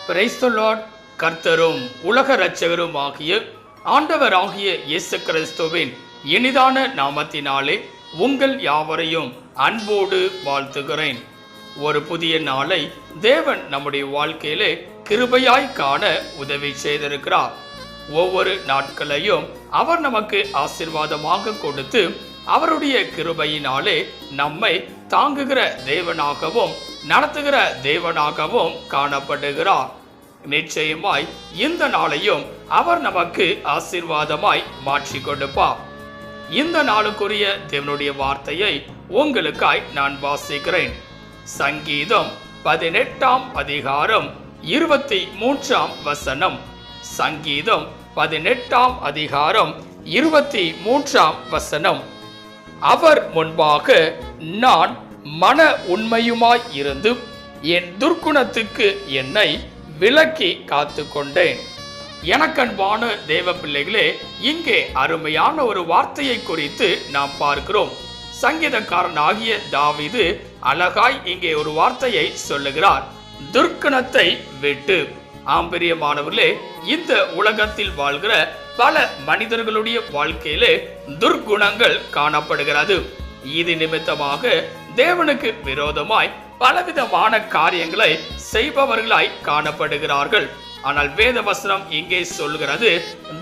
Praise the Lord. கர்த்தரும் உலக இரட்சகரும் ஆகிய ஆண்டவராகிய இயேசு கிறிஸ்துவின் இனிதான நாமத்தினாலே உங்கள் யாவரையும் அன்போடு வாழ்த்துகிறேன். ஒரு புதிய நாளை தேவன் நம்முடைய வாழ்க்கையிலே கிருபையாய் காண உதவி செய்திருக்கிறார். ஒவ்வொரு நாட்களையும் அவர் நமக்கு ஆசீர்வாதமாக கொடுத்து அவருடைய கிருபையினாலே நம்மை தாங்குகிற தேவனாகவும் நடத்துகிற தேவனாகவும் காணப்படுகிறார். நிச்சயமாய் இந்த நாளையும் அவர் நமக்கு ஆசீர்வாதமாய் மாற்றி கொடுப்பார். இந்த நாளுக்குரிய தேவனுடைய வார்த்தையை உங்களுக்காய் நான் வாசிக்கிறேன். சங்கீதம் 18ஆம் அதிகாரம் 23ஆம் வசனம். சங்கீதம் 18ஆம் அதிகாரம் 23ஆம் வசனம். அவர் முன்பாக நான் மன உண்மையுமாய் இருந்து என் துர்க்குணத்துக்கு என்னை விலக்கி காத்து கொண்டேன். எனக்கன்பான தேவ பிள்ளைகளே, இங்கே அருமையான ஒரு வார்த்தையை குறித்து நாம் பார்க்கிறோம். சங்கீதக்காரன் ஆகிய தாவீது அழகாய் இங்கே ஒரு வார்த்தையை சொல்லுகிறார், துர்க்குணத்தை விட்டு. ஆம்பிரியமானவர்களே, இந்த உலகத்தில் வாழ்கிற பல மனிதர்களுடைய வாழ்க்கையிலே துர்க்குணங்கள் காணப்படுகிறது. இது நிமித்தமாக தேவனுக்கு விரோதமாய் பலவிதமான காரியங்களை செய்பவர்களாய் காணப்படுகிறார்கள். ஆனால் வேத வசனம் இங்கே சொல்கிறது,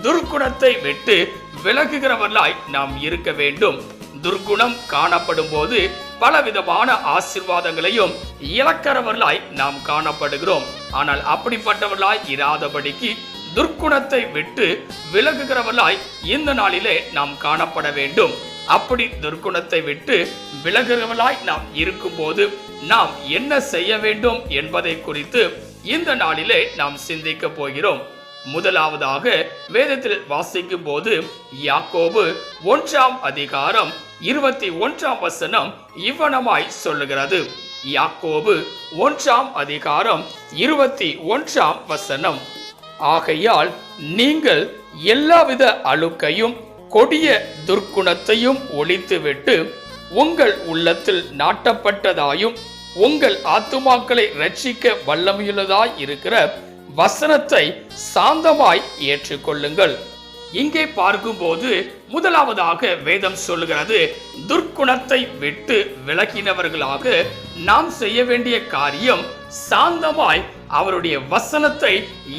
துர்க்குணத்தை விட்டு விலகுகிறவர்களாய் நாம் இருக்க வேண்டும். துர்க்குணம் காணப்படும் போது பலவிதமான ஆசீர்வாதங்களையும் இழக்கிறவர்களாய் நாம் காணப்படுகிறோம். ஆனால் அப்படிப்பட்டவர்களாய் இராதபடிக்கு துர்க்குணத்தை விட்டு விலகுகிறவர்களாய் இந்த நாளிலே நாம் காணப்பட வேண்டும். அப்படி துர்க்குணத்தை விட்டு விலகுகிறவர்களாய் நாம் இருக்கும் போது நாம் என்ன செய்ய வேண்டும் என்பதை குறித்து இந்த நாளிலே நாம் சிந்திக்க போகிறோம். முதலாவதாக வேதத்தில் வாசிக்கும் போது யாக்கோபு 1ஆம் அதிகாரம் 21ஆம் வசனம் இவ்வனமாய் சொல்லுகிறது. யாக்கோபு 1ஆம் அதிகாரம் 21ஆம் வசனம். ஆகையால் நீங்கள் எல்லாவித அழுக்கையும் கொடிய துர்க்குணத்தையும் ஒழித்துவிட்டு உங்கள் உள்ளத்தில் நாட்டப்பட்டதாயும் உங்கள் ஆத்துமாக்களை ரட்சிக்க வல்லமையுள்ளதாய் இருக்கிற வசனத்தை சாந்தமாய் ஏற்றுக்கொள்ளுங்கள். இங்கே பார்க்கும்போது முதலாவதாக வேதம் சொல்லுகிறது, துர்க்குணத்தை விட்டு விலகினவர்களாக நாம் செய்ய வேண்டிய காரியம் சாந்தமாய் அவருடைய வசனத்தை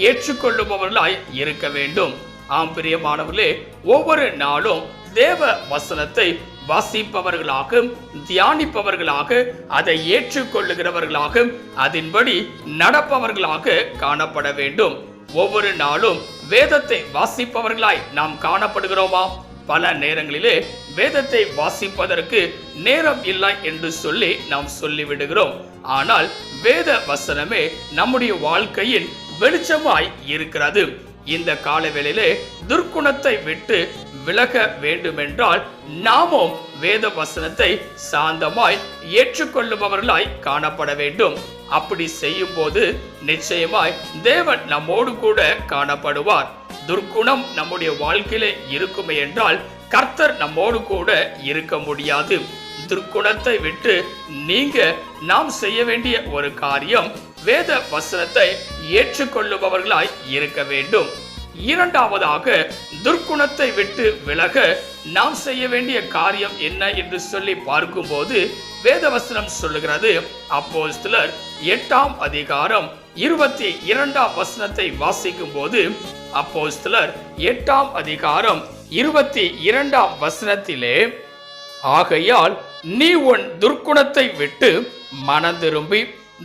ஏற்றுக்கொள்ளுபவர்களாய் இருக்க வேண்டும். ஆம் பிரியமானவர்களே, ஒவ்வொரு நாளும் தேவ வசனத்தை வாசிப்பவர்களாக, தியானிப்பவர்களாக, அதை ஏற்றுக்கொள்ளுகிறவர்களாக, அதன்படி நடப்பவர்களாக காணப்பட வேண்டும். ஒவ்வொரு நாளும் வேதத்தை வாசிப்பவர்களாய் நாம் காணப்படுகிறோமா? பல நேரங்களிலே வேதத்தை வாசிப்பதற்கு நேரம் இல்லை என்று சொல்லி நாம் சொல்லிவிடுகிறோம். ஆனால் வேத வசனமே நம்முடைய வாழ்க்கையின் வெளிச்சமாய் இருக்கிறது. இந்த காலவேளையிலே துர்க்குணத்தை விட்டு விலக வேண்டுமென்றால் நாமும் வேத வசனத்தை சாந்தமாய் ஏற்றுக்கொள்ளுபவர்களாய் காணப்பட வேண்டும். அப்படி செய்யும் போது நிச்சயமாய் தேவன் நம்மோடு கூட காணப்படுவார். துர்க்குணம் நம்முடைய வாழ்க்கையிலே இருக்குமே என்றால் கர்த்தர் நம்மோடு கூட இருக்க முடியாது. துர்க்குணத்தை விட்டு நீங்க நாம் செய்ய வேண்டிய ஒரு காரியம் வேத வசனத்தை ஏற்றுக்கொள்ளுபவர்களாய் இருக்க வேண்டும். இரண்டாவதாக, துர்க்குணத்தை விட்டு விலக நாம் செய்ய வேண்டிய காரியம் என்ன என்று சொல்லி பார்க்கும்போது வேதவசனம் சொல்லுகிறது. அப்போஸ்தலர் 8ஆம் அதிகாரம் 22ஆம் வசனத்தை வாசிக்கும் போது அப்போஸ்தலர் 8ஆம் அதிகாரம் 22ஆம் வசனத்திலே, ஆகையால் நீ உன் துர்க்குணத்தை விட்டு மனம் திரும்பி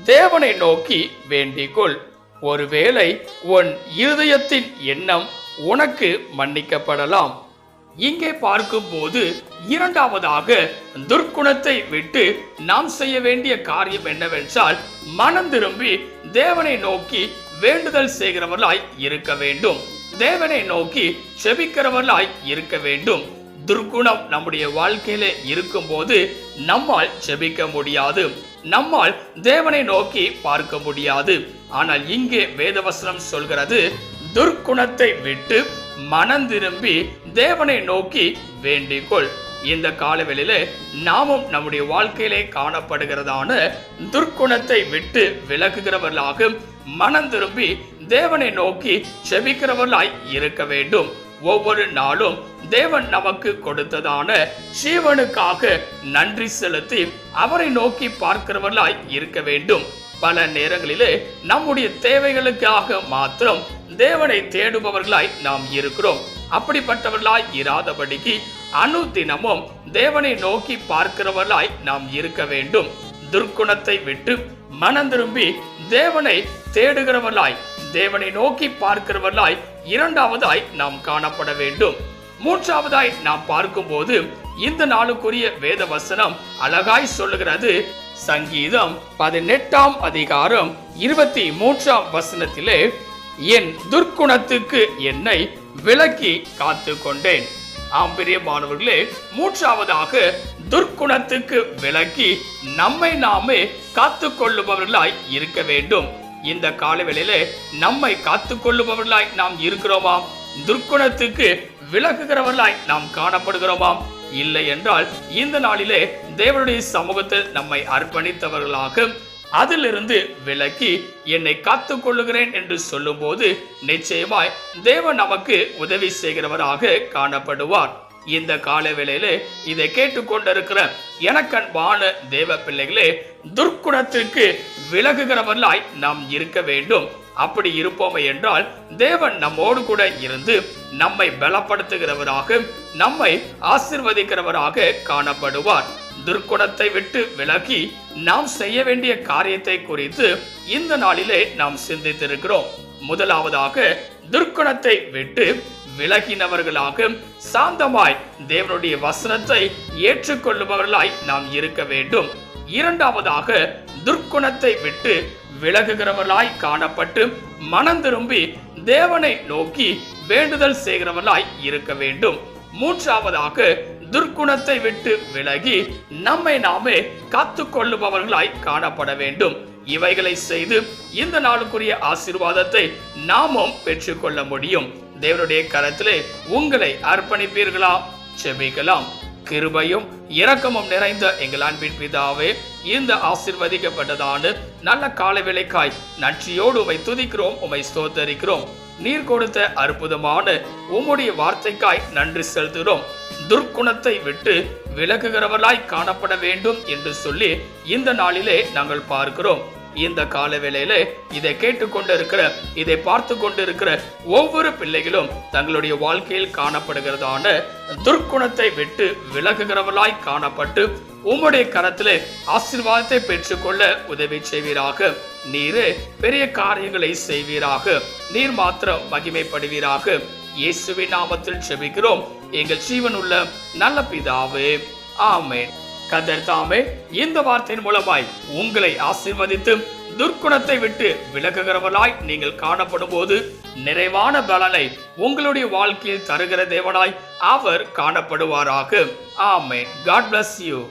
தேவனை நோக்கி வேண்டிக்கொள். ஒருவேளை உன் இருதயத்தின் எண்ணம் உனக்கு மன்னிக்கப்படலாம். இங்கே பார்க்கும் போது இரண்டாவதாக துர்க்குணத்தை விட்டு நாம் செய்ய வேண்டிய காரியம் என்னவென்றால் மனம் திரும்பி தேவனை நோக்கி வேண்டுதல் செய்கிறவர்களாய் இருக்க வேண்டும். தேவனை நோக்கி செபிக்கிறவர்களாய் இருக்க வேண்டும். துர்க்குணம் நம்முடைய வாழ்க்கையில இருக்கும் போது நம்மால் செபிக்க முடியாது, நம்மால் தேவனை நோக்கி பார்க்க முடியாது. ஆனால் இங்கே வேதவசனம் சொல்கிறது, துர்க்குணத்தை விட்டு மனம் திரும்பி தேவனை நோக்கி வேண்டிக்கொள். இந்த காலவெளியில நாமும் நம்முடைய வாழ்க்கையிலே காணப்படுகிறதான துர்க்குணத்தை விட்டு விலகுகிறவர்களாக மனம் திரும்பி தேவனை நோக்கி செபிக்கிறவர்களாய் இருக்க வேண்டும். ஒவ்வொரு நாளும் தேவன் நமக்கு கொடுத்ததான ஜீவனுக்காக நன்றி செலுத்தி அவரை நோக்கி பார்க்கிறவர்களாய் இருக்க வேண்டும். பல நேரங்களிலே நம்முடைய தேவைகளுக்காக மாத்திரம் தேவனை தேடுபவர்களாய் நாம் இருக்கிறோம். அப்படிப்பட்டவர்களாய் இராதபடிக்கு அனுதினமும் தேவனை நோக்கி பார்க்கிறவர்களாய் நாம் இருக்க வேண்டும். துர்க்குணத்தை விட்டு மனம் திரும்பி தேவனை தேடுகிறவர்களாய் தேவனை நோக்கி பார்க்கிறவர்களாய் இரண்டாவதாய் நாம் காணப்பட வேண்டும். மூன்றாவதாய் நாம் பார்க்கும்போது இந்த நாளுக்குரிய வேத வசனம் அழகாய் சொல்லுகிறது. சங்கீதம் 18ஆம் அதிகாரம் 23ஆம் வசனத்திலே, என் துர்க்குணத்துக்கு என்னை விலக்கி காத்து கொண்டேன். ஆம் பிரியமானவர்களே, மூன்றாவதாக துர்க்குணத்துக்கு விலக்கி நம்மை நாமே காத்து கொள்ளுபவர்களாய் இருக்க வேண்டும். இந்த காலவெளியிலே நம்மை காத்து கொள்ளுபவர்களாய் நாம் இருக்கிறோமா? துர்க்குணத்துக்கு விலகுகிறவர்களாய் நாம் காணப்படுகிறோமாம்? இல்லை என்றால் இந்த நாளிலே தேவனுடைய சமூகத்தில் நம்மை அர்ப்பணித்தவர்களாக அதிலிருந்து விலக்கி என்னை காத்து கொள்ளுகிறேன் என்று சொல்லும் போது நிச்சயமாய் தேவன் நமக்கு உதவி செய்கிறவராக காணப்படுவார். இந்த காலவேளையிலே இதை கேட்டுக்கொண்டிருக்கிற எனக்கன்பான தேவ பிள்ளைகளே, துர்க்குணத்திற்கு விலகுகிறவர்களாய் நாம் இருக்க வேண்டும். அப்படி இருப்போமே என்றால் தேவன் நம்மோடு கூட இருந்து நம்மை பலப்படுத்துகிறவராக நம்மை ஆசீர்வதிக்கிறவராக காணப்படுவார். துர்க்குணத்தை விட்டு விலகி நாம் செய்ய வேண்டிய காரியத்தை குறித்து இந்த நாளிலே நாம் சிந்தித்திருக்கிறோம். முதலாவதாக துர்க்குணத்தை விட்டு விலகினவர்களாக சாந்தமாய் தேவனுடைய வசனத்தை ஏற்றுக்கொள்ளுபவர்களாய் நாம் இருக்க வேண்டும். இரண்டாவதாக துர்க்குணத்தை விட்டு விலகுகிறவர்களாய் காணப்பட்டு மனம் திரும்பி தேவனை நோக்கி வேண்டுதல் செய்கிறவர்களாய் இருக்க வேண்டும். மூன்றாவதாக துர்க்குணத்தை விட்டு விலகி நம்மை நாமே காத்து கொள்ளுபவர்களாய் காணப்பட வேண்டும். இவைகளை செய்து இந்த நாளுக்குரிய ஆசீர்வாதத்தை நாமும் பெற்றுக்கொள்ள முடியும். தேவனுடைய கரத்திலே உங்களை அர்ப்பணிப்பீர்களா? செபிக்கலாம். கிருபையும் இரக்கமும் நிறைந்த எங்கள் அன்பின் பிதாவே, இந்த ஆசீர்வதிக்கப்பட்டதான நல்ல கால வேளைக்காய் நன்றியோடு உம்மை துதிக்கிறோம், உம்மை ஸ்தோத்தரிக்கிறோம். நீர் கொடுத்த அற்புதமான உம்முடைய வார்த்தைக்காய் நன்றி செலுத்துகிறோம். துர்க்குணத்தை விட்டு விலகுகிறவர்களாய் காணப்பட வேண்டும் என்று சொல்லி இந்த நாளிலே நாங்கள் பார்க்கிறோம். இந்த கால வேளையில இதை கேட்டுக்கொண்டிருக்கிற இதை பார்த்து கொண்டிருக்கிற ஒவ்வொரு பிள்ளைகளும் தங்களுடைய வாழ்க்கையில் காணப்படுகிறதான துர்க்குணத்தை விட்டு விலகுகிறவர்களாய் காணப்பட்டு உம்முடைய கரத்திலே ஆசீர்வாதத்தை பெற்றுக்கொள்ள உதவி செய்வீராக. நீரே பெரிய காரியங்களை செய்வீராக. நீர் மாத்திரம் மகிமைப்படுவீராக. இயேசுவின் நாமத்தில் செபிக்கிறோம் எங்கள் ஜீவனுள்ள நல்ல பிதாவே, ஆமென். கர்த்தர் தாமே இந்த வார்த்தையின் மூலமாய் உங்களை ஆசீர்வதித்து துர்க்குணத்தை விட்டு விலகுகிறவர்களாய் நீங்கள் காணப்படும் போது நிறைவான பலனை உங்களுடைய வாழ்க்கையில் தருகிற தேவனாய் அவர் காணப்படுவாராக. ஆமென். God bless you.